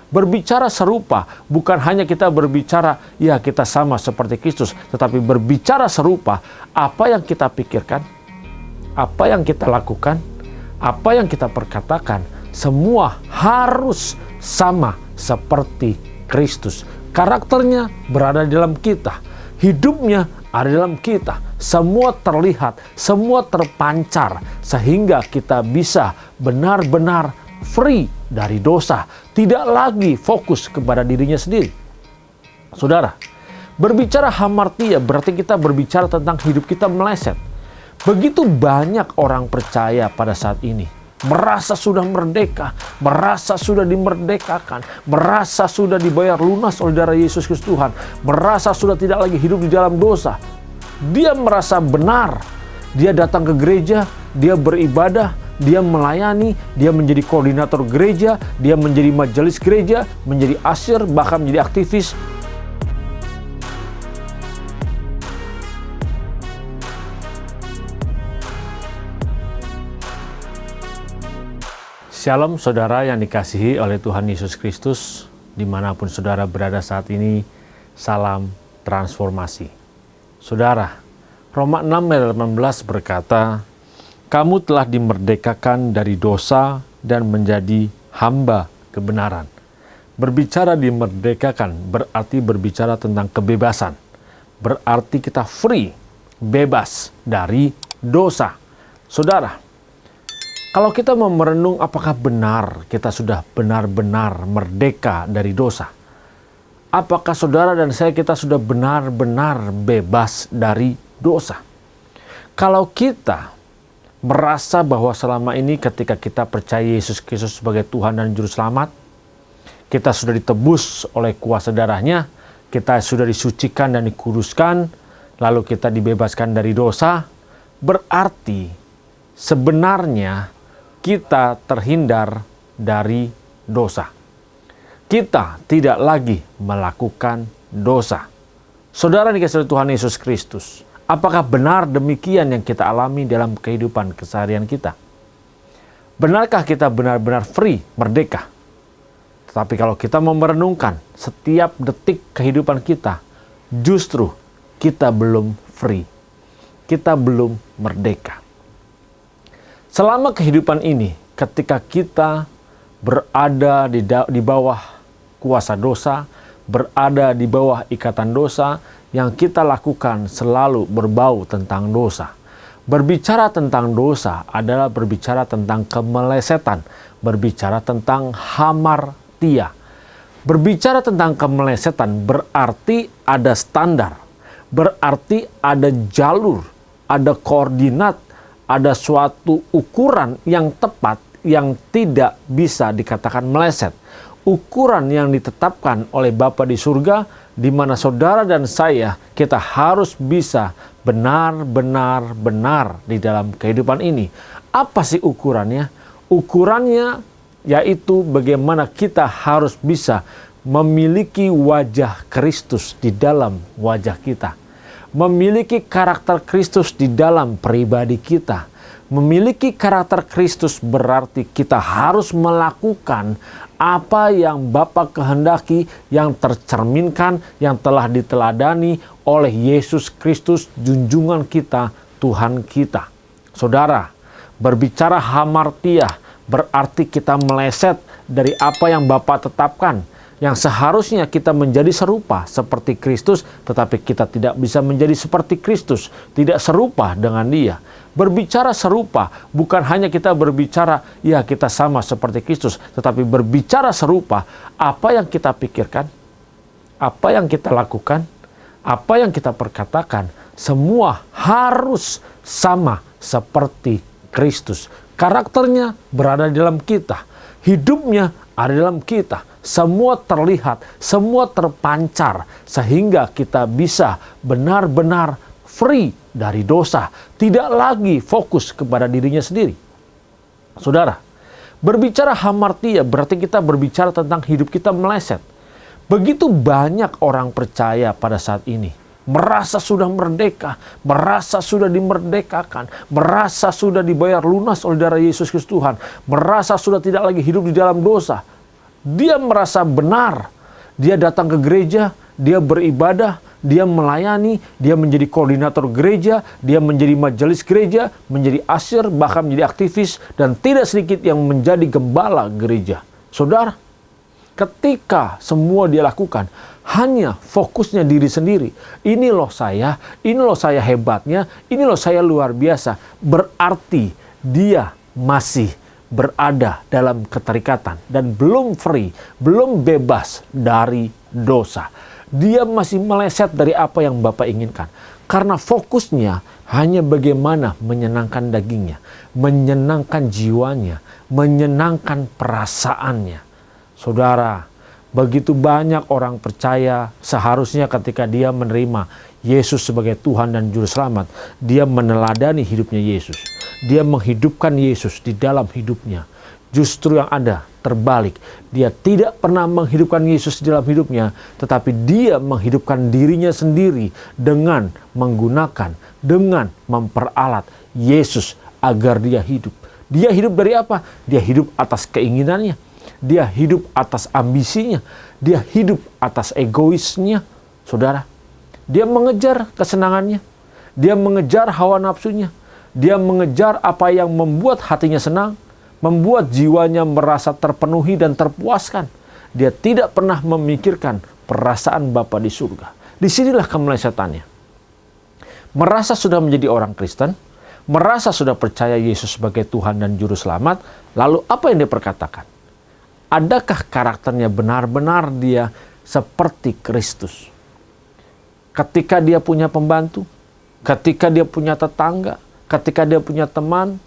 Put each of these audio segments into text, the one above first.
Berbicara serupa bukan hanya kita berbicara, ya kita sama seperti Kristus, tetapi berbicara serupa, apa yang kita pikirkan, apa yang kita lakukan, apa yang kita perkatakan, semua harus sama seperti Kristus. Karakternya berada di dalam kita, hidupnya ada di dalam kita, semua terlihat, semua terpancar, sehingga kita bisa benar-benar free dari dosa, tidak lagi fokus kepada dirinya sendiri. Saudara, berbicara hamartia berarti kita berbicara tentang hidup kita meleset. Begitu banyak orang percaya pada saat ini merasa sudah merdeka, merasa sudah dimerdekakan, merasa sudah dibayar lunas oleh darah Yesus Kristus Tuhan, merasa sudah tidak lagi hidup di dalam dosa. Dia merasa benar, dia datang ke gereja, dia beribadah, dia melayani, dia menjadi koordinator gereja, dia menjadi majelis gereja, menjadi asyir, bahkan menjadi aktivis. Shalom saudara yang dikasihi oleh Tuhan Yesus Kristus, dimanapun saudara berada saat ini, salam transformasi. Saudara, Roma 6 ayat 18 berkata, kamu telah dimerdekakan dari dosa dan menjadi hamba kebenaran. Berbicara dimerdekakan berarti berbicara tentang kebebasan. Berarti kita free, bebas dari dosa. Saudara, kalau kita mau merenung apakah benar kita sudah benar-benar merdeka dari dosa? Apakah saudara dan saya kita sudah benar-benar bebas dari dosa? Kalau kita merasa bahwa selama ini ketika kita percaya Yesus Kristus sebagai Tuhan dan Juru Selamat, kita sudah ditebus oleh kuasa darahnya, kita sudah disucikan dan dikuduskan, lalu kita dibebaskan dari dosa, berarti sebenarnya kita terhindar dari dosa. Kita tidak lagi melakukan dosa. Saudara dikasihi Tuhan Yesus Kristus, apakah benar demikian yang kita alami dalam kehidupan keseharian kita? Benarkah kita benar-benar free, merdeka? Tetapi kalau kita mau merenungkan setiap detik kehidupan kita, justru kita belum free. Kita belum merdeka. Selama kehidupan ini, ketika kita berada di bawah kuasa dosa, berada di bawah ikatan dosa, yang kita lakukan selalu berbau tentang dosa. Berbicara tentang dosa adalah berbicara tentang kemelesetan, berbicara tentang hamartia. Berbicara tentang kemelesetan berarti ada standar, berarti ada jalur, ada koordinat, ada suatu ukuran yang tepat yang tidak bisa dikatakan meleset. Ukuran yang ditetapkan oleh Bapa di surga, di mana saudara dan saya, kita harus bisa benar-benar di dalam kehidupan ini. Apa sih ukurannya? Ukurannya yaitu bagaimana kita harus bisa memiliki wajah Kristus di dalam wajah kita. Memiliki karakter Kristus di dalam pribadi kita. Memiliki karakter Kristus berarti kita harus melakukan apa yang Bapa kehendaki, yang tercerminkan, yang telah diteladani oleh Yesus Kristus, junjungan kita, Tuhan kita. Saudara, berbicara hamartia berarti kita meleset dari apa yang Bapa tetapkan. Yang seharusnya kita menjadi serupa seperti Kristus, tetapi kita tidak bisa menjadi seperti Kristus, tidak serupa dengan Dia. Berbicara serupa bukan hanya kita berbicara, ya kita sama seperti Kristus, tetapi berbicara serupa, apa yang kita pikirkan, apa yang kita lakukan, apa yang kita perkatakan, semua harus sama seperti Kristus. Karakternya berada di dalam kita, hidupnya ada di dalam kita. Semua terlihat, semua terpancar, sehingga kita bisa benar-benar free dari dosa, tidak lagi fokus kepada dirinya sendiri. Saudara, berbicara hamartia berarti kita berbicara tentang hidup kita meleset. Begitu banyak orang percaya pada saat ini, merasa sudah merdeka, merasa sudah dimerdekakan, merasa sudah dibayar lunas oleh darah Yesus Kristus Tuhan, merasa sudah tidak lagi hidup di dalam dosa. Dia merasa benar. Dia datang ke gereja, dia beribadah, dia melayani, dia menjadi koordinator gereja, dia menjadi majelis gereja, menjadi asyir, bahkan menjadi aktivis, dan tidak sedikit yang menjadi gembala gereja. Saudara, ketika semua dia lakukan, hanya fokusnya diri sendiri. Ini loh saya hebatnya, ini loh saya luar biasa. Berarti dia masih berada dalam keterikatan dan belum free, belum bebas dari dosa. Dia masih meleset dari apa yang Bapak inginkan. Karena fokusnya hanya bagaimana menyenangkan dagingnya, menyenangkan jiwanya, menyenangkan perasaannya. Saudara, begitu banyak orang percaya seharusnya ketika dia menerima Yesus sebagai Tuhan dan Juru Selamat, dia meneladani hidupnya Yesus. Dia menghidupkan Yesus di dalam hidupnya. Justru yang ada terbalik. Dia tidak pernah menghidupkan Yesus di dalam hidupnya, tetapi dia menghidupkan dirinya sendiri dengan menggunakan, dengan memperalat Yesus agar dia hidup. Dia hidup dari apa? Dia hidup atas keinginannya. Dia hidup atas ambisinya. Dia hidup atas egoisnya. Saudara, dia mengejar kesenangannya. Dia mengejar hawa nafsunya. Dia mengejar apa yang membuat hatinya senang, membuat jiwanya merasa terpenuhi dan terpuaskan. Dia tidak pernah memikirkan perasaan Bapa di surga. Disinilah kemelesetannya. Merasa sudah menjadi orang Kristen, merasa sudah percaya Yesus sebagai Tuhan dan Juru Selamat, lalu apa yang dia perkatakan? Adakah karakternya benar-benar dia seperti Kristus? Ketika dia punya pembantu, ketika dia punya tetangga, ketika dia punya teman,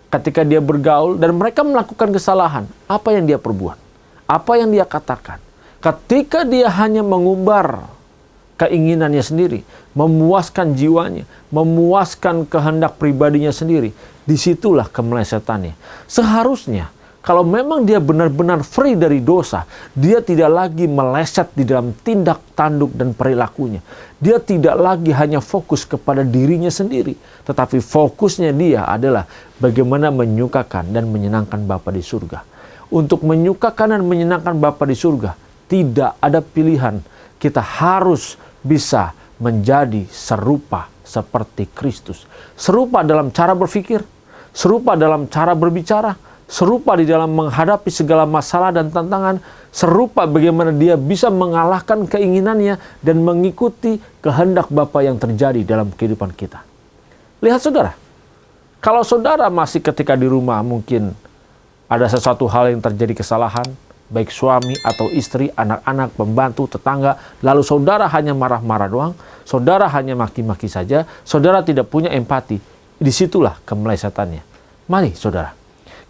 ketika dia bergaul, dan mereka melakukan kesalahan, apa yang dia perbuat? Apa yang dia katakan? Ketika dia hanya mengumbar keinginannya sendiri, memuaskan jiwanya, memuaskan kehendak pribadinya sendiri, disitulah kemelesetannya. Seharusnya, kalau memang dia benar-benar free dari dosa, dia tidak lagi meleset di dalam tindak tanduk dan perilakunya. Dia tidak lagi hanya fokus kepada dirinya sendiri, tetapi fokusnya dia adalah bagaimana menyukakan dan menyenangkan Bapa di surga. Untuk menyukakan dan menyenangkan Bapa di surga, tidak ada pilihan. Kita harus bisa menjadi serupa seperti Kristus. Serupa dalam cara berpikir, serupa dalam cara berbicara, serupa di dalam menghadapi segala masalah dan tantangan, serupa bagaimana dia bisa mengalahkan keinginannya dan mengikuti kehendak Bapa yang terjadi dalam kehidupan kita. Lihat saudara, kalau saudara masih ketika di rumah mungkin ada sesuatu hal yang terjadi kesalahan, baik suami atau istri, anak-anak, pembantu, tetangga, lalu saudara hanya marah-marah doang, saudara hanya maki-maki saja, saudara tidak punya empati, disitulah kemelesetannya. Mari saudara,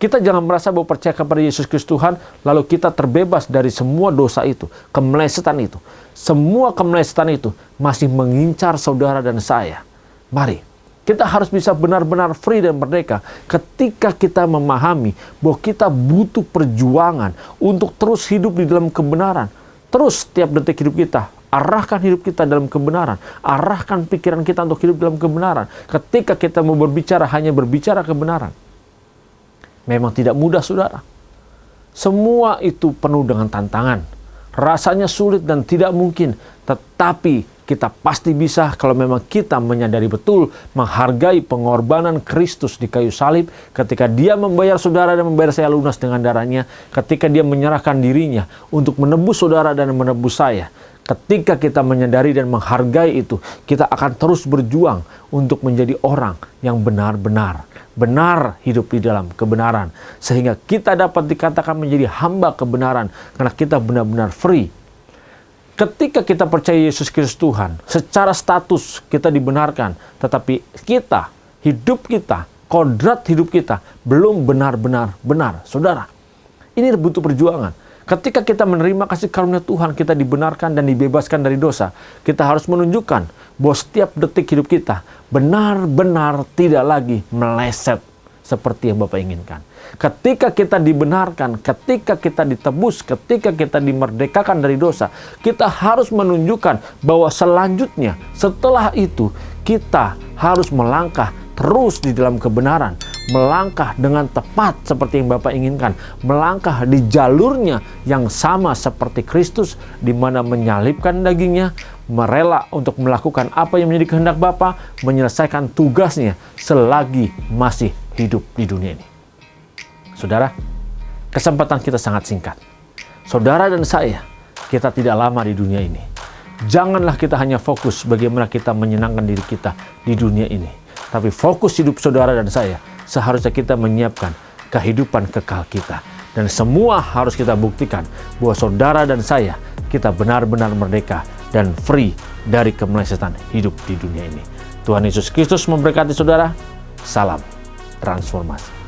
kita jangan merasa bahwa percaya kepada Yesus Kristus Tuhan, lalu kita terbebas dari semua dosa itu, kemelesetan itu. Semua kemelesetan itu masih mengincar saudara dan saya. Mari, kita harus bisa benar-benar free dan merdeka ketika kita memahami bahwa kita butuh perjuangan untuk terus hidup di dalam kebenaran. Terus setiap detik hidup kita, arahkan hidup kita dalam kebenaran. Arahkan pikiran kita untuk hidup dalam kebenaran. Ketika kita mau berbicara, hanya berbicara kebenaran. Memang tidak mudah, saudara. Semua itu penuh dengan tantangan. Rasanya sulit dan tidak mungkin. Tetapi kita pasti bisa kalau memang kita menyadari betul, menghargai pengorbanan Kristus di kayu salib. Ketika dia membayar saudara dan membayar saya lunas dengan darahnya. Ketika dia menyerahkan dirinya untuk menebus saudara dan menebus saya. Ketika kita menyadari dan menghargai itu, kita akan terus berjuang untuk menjadi orang yang benar-benar hidup di dalam kebenaran. Sehingga kita dapat dikatakan menjadi hamba kebenaran karena kita benar-benar free. Ketika kita percaya Yesus Kristus Tuhan, secara status kita dibenarkan, tetapi hidup kita, kodrat hidup kita belum benar-benar benar. Saudara, ini butuh perjuangan. Ketika kita menerima kasih karunia Tuhan, kita dibenarkan dan dibebaskan dari dosa. Kita harus menunjukkan bahwa setiap detik hidup kita benar-benar tidak lagi meleset seperti yang Bapak inginkan. Ketika kita dibenarkan, ketika kita ditebus, ketika kita dimerdekakan dari dosa, kita harus menunjukkan bahwa selanjutnya, setelah itu, kita harus melangkah terus di dalam kebenaran, melangkah dengan tepat seperti yang Bapa inginkan, melangkah di jalurnya yang sama seperti Kristus, di mana menyalibkan dagingnya, merela untuk melakukan apa yang menjadi kehendak Bapa, menyelesaikan tugasnya selagi masih hidup di dunia ini. Saudara, kesempatan kita sangat singkat. Saudara dan saya, kita tidak lama di dunia ini. Janganlah kita hanya fokus bagaimana kita menyenangkan diri kita di dunia ini. Tapi fokus hidup saudara dan saya, seharusnya kita menyiapkan kehidupan kekal kita. Dan semua harus kita buktikan bahwa saudara dan saya, kita benar-benar merdeka dan free dari kemelesetan hidup di dunia ini. Tuhan Yesus Kristus memberkati saudara. Salam transformasi.